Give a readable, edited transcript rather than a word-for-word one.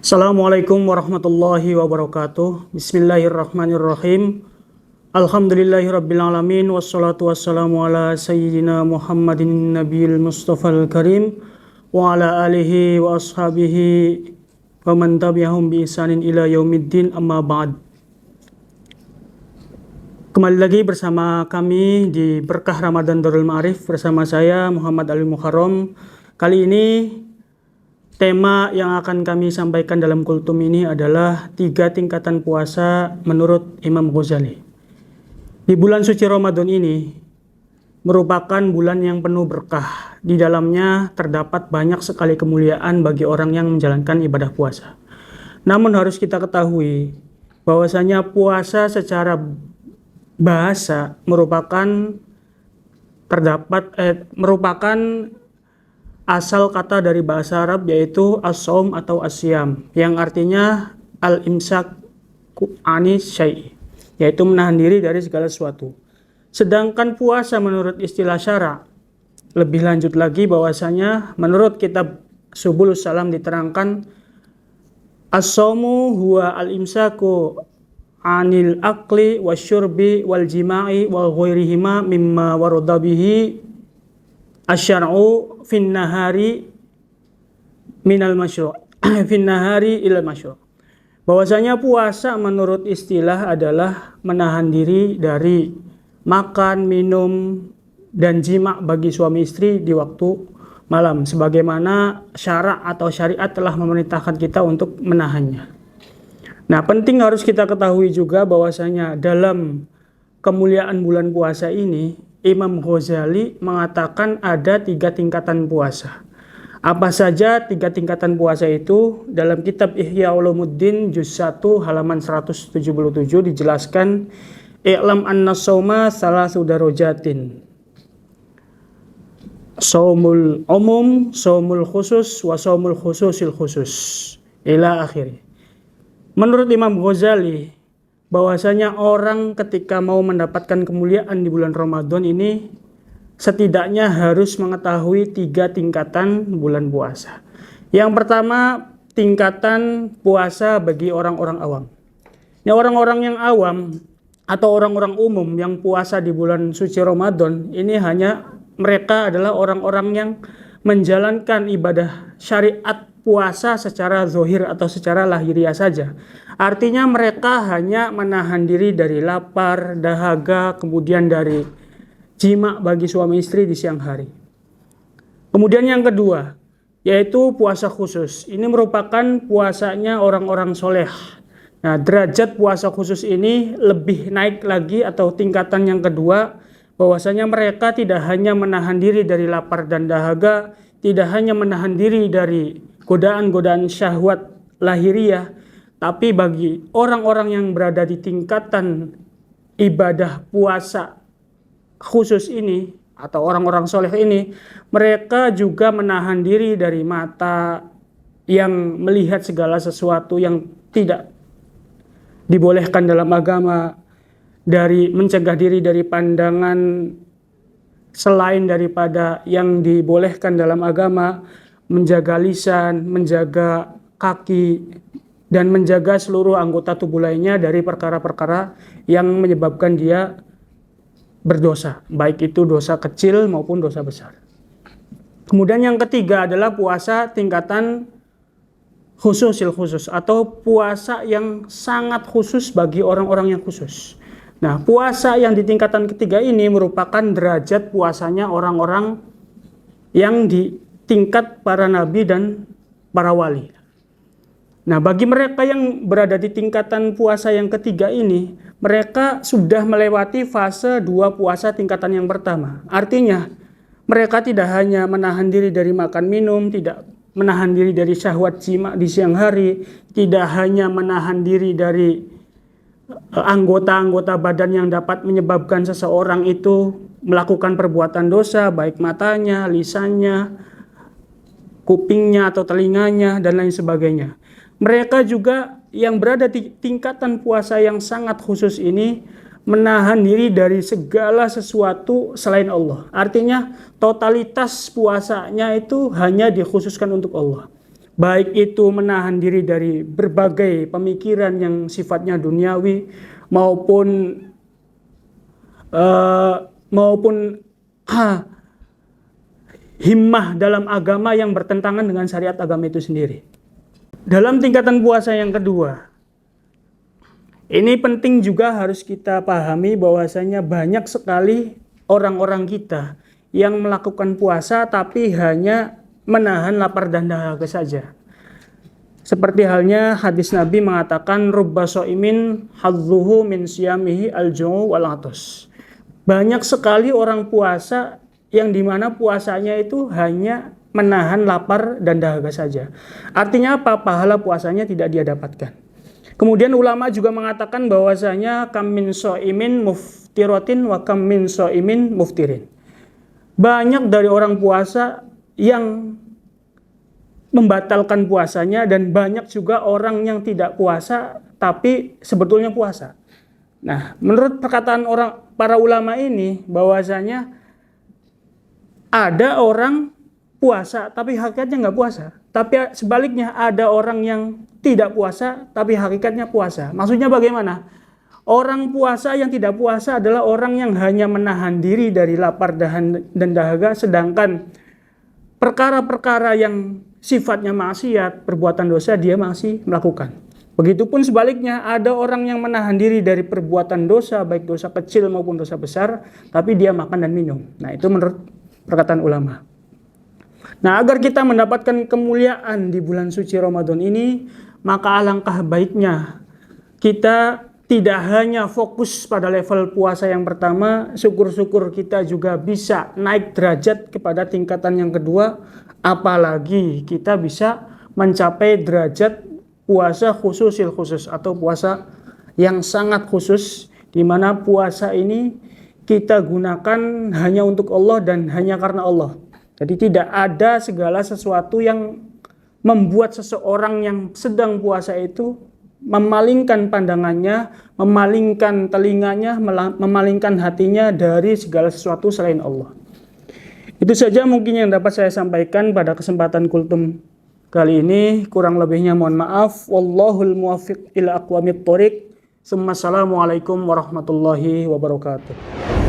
Assalamualaikum warahmatullahi wabarakatuh. Bismillahirrahmanirrahim. Alhamdulillahirrabbilalamin. Wassalatu wassalamu ala sayyidina Muhammadin nabiyil mustafal karim wa ala alihi wa ashabihi wa man tabi'ahum bi ihsanin ila yaumiddin, amma ba'd. Kembali lagi bersama kami di Berkah Ramadan Darul Ma'arif bersama saya Muhammad Ali Muharram. Kali ini tema yang akan kami sampaikan dalam kultum ini adalah 3 tingkatan puasa menurut Imam Ghazali. Di bulan suci Ramadan ini merupakan bulan yang penuh berkah. Di dalamnya terdapat banyak sekali kemuliaan bagi orang yang menjalankan ibadah puasa. Namun harus kita ketahui bahwasanya puasa secara bahasa merupakan asal kata dari bahasa Arab, yaitu as-shaum atau as-siyam, yang artinya al-imsak anis syai', yaitu menahan diri dari segala sesuatu. Sedangkan puasa menurut istilah syara lebih lanjut lagi, bahwasanya menurut kitab Subulus Salam diterangkan as-shaumu huwa al-imsaku anil akli wasyurbi wal jima'i wal ghairihima mimma warada bihi asyar'u fin nahari minal masyru' fin nahari ilal masyru'. Bahwasanya puasa menurut istilah adalah menahan diri dari makan, minum, dan jima' bagi suami istri di waktu malam, sebagaimana syara' atau syariat telah memerintahkan kita untuk menahannya. Nah, penting harus kita ketahui juga bahwasanya dalam kemuliaan bulan puasa ini Imam Ghazali mengatakan ada 3 tingkatan puasa. Apa saja 3 tingkatan puasa itu? Dalam kitab Ihya Ulumuddin juz 1 halaman 177 dijelaskan, i'lam anna shauma salasu darajatin. Shaumul umum, shaumul khusus, wa shaumul khususil khusus. Ila akhiri. Menurut Imam Ghazali, bahwasanya orang ketika mau mendapatkan kemuliaan di bulan Ramadan ini setidaknya harus mengetahui 3 tingkatan bulan puasa. Yang pertama, tingkatan puasa bagi orang-orang awam. Ini orang-orang yang awam atau orang-orang umum yang puasa di bulan suci Ramadan ini hanya mereka adalah orang-orang yang menjalankan ibadah syariat puasa secara zohir atau secara lahiriah saja. Artinya mereka hanya menahan diri dari lapar, dahaga, kemudian dari jima' bagi suami istri di siang hari. Kemudian yang kedua, yaitu puasa khusus. Ini merupakan puasanya orang-orang soleh. Nah, derajat puasa khusus ini lebih naik lagi atau tingkatan yang kedua, bahwasanya mereka tidak hanya menahan diri dari lapar dan dahaga, tidak hanya menahan diri dari godaan-godaan syahwat lahiriah, tapi bagi orang-orang yang berada di tingkatan ibadah puasa khusus ini atau orang-orang soleh ini, mereka juga menahan diri dari mata yang melihat segala sesuatu yang tidak dibolehkan dalam agama, dari mencegah diri dari pandangan selain daripada yang dibolehkan dalam agama, menjaga lisan, menjaga kaki, dan menjaga seluruh anggota tubuh lainnya dari perkara-perkara yang menyebabkan dia berdosa, baik itu dosa kecil maupun dosa besar. Kemudian yang ketiga adalah puasa tingkatan khususil khusus atau puasa yang sangat khusus bagi orang-orang yang khusus. Nah, puasa yang di tingkatan ketiga ini merupakan derajat puasanya orang-orang yang di tingkat para nabi dan para wali. Nah, bagi mereka yang berada di tingkatan puasa yang ketiga ini, mereka sudah melewati fase 2 puasa tingkatan yang pertama. Artinya, mereka tidak hanya menahan diri dari makan minum, tidak menahan diri dari syahwat jima di siang hari, tidak hanya menahan diri dari anggota-anggota badan yang dapat menyebabkan seseorang itu melakukan perbuatan dosa, baik matanya, lisannya, kupingnya atau telinganya, dan lain sebagainya. Mereka juga yang berada di tingkatan puasa yang sangat khusus ini menahan diri dari segala sesuatu selain Allah. Artinya totalitas puasanya itu hanya dikhususkan untuk Allah. baik itu menahan diri dari berbagai pemikiran yang sifatnya duniawi maupun himmah dalam agama yang bertentangan dengan syariat agama itu sendiri. Dalam tingkatan puasa yang kedua, ini penting juga harus kita pahami bahwasanya banyak sekali orang-orang kita yang melakukan puasa tapi hanya menahan lapar dan dahaga saja. Seperti halnya hadis Nabi mengatakan rubba shaimin hadzuhu min siyamihi al-ju' wal 'atas. Banyak sekali orang puasa yang dimana puasanya itu hanya menahan lapar dan dahaga saja. Artinya apa? Pahala puasanya tidak dia dapatkan. Kemudian ulama juga mengatakan bahwasanya kam min shaimin muftiratin wa kam min shaimin muftirin. Banyak dari orang puasa yang membatalkan puasanya dan banyak juga orang yang tidak puasa tapi sebetulnya puasa. Nah, menurut perkataan para ulama ini bahwasanya ada orang puasa tapi hakikatnya nggak puasa. Tapi sebaliknya ada orang yang tidak puasa tapi hakikatnya puasa. Maksudnya bagaimana? Orang puasa yang tidak puasa adalah orang yang hanya menahan diri dari lapar dan dahaga, sedangkan perkara-perkara yang sifatnya maksiat, perbuatan dosa dia masih melakukan. Begitupun sebaliknya, ada orang yang menahan diri dari perbuatan dosa, baik dosa kecil maupun dosa besar, tapi dia makan dan minum. Nah, itu menurut perkataan ulama. Nah, agar kita mendapatkan kemuliaan di bulan suci Ramadan ini, maka alangkah baiknya kita tidak hanya fokus pada level puasa yang pertama, syukur-syukur kita juga bisa naik derajat kepada tingkatan yang kedua, apalagi kita bisa mencapai derajat puasa khususil khusus atau puasa yang sangat khusus, di mana puasa ini kita gunakan hanya untuk Allah dan hanya karena Allah. Jadi tidak ada segala sesuatu yang membuat seseorang yang sedang puasa itu memalingkan pandangannya, memalingkan telinganya, memalingkan hatinya dari segala sesuatu selain Allah. Itu saja mungkin yang dapat saya sampaikan pada kesempatan kultum kali ini. Kurang lebihnya mohon maaf. Wallahul muwaffiq ila aqwamit thoriq. Assalamualaikum warahmatullahi wabarakatuh.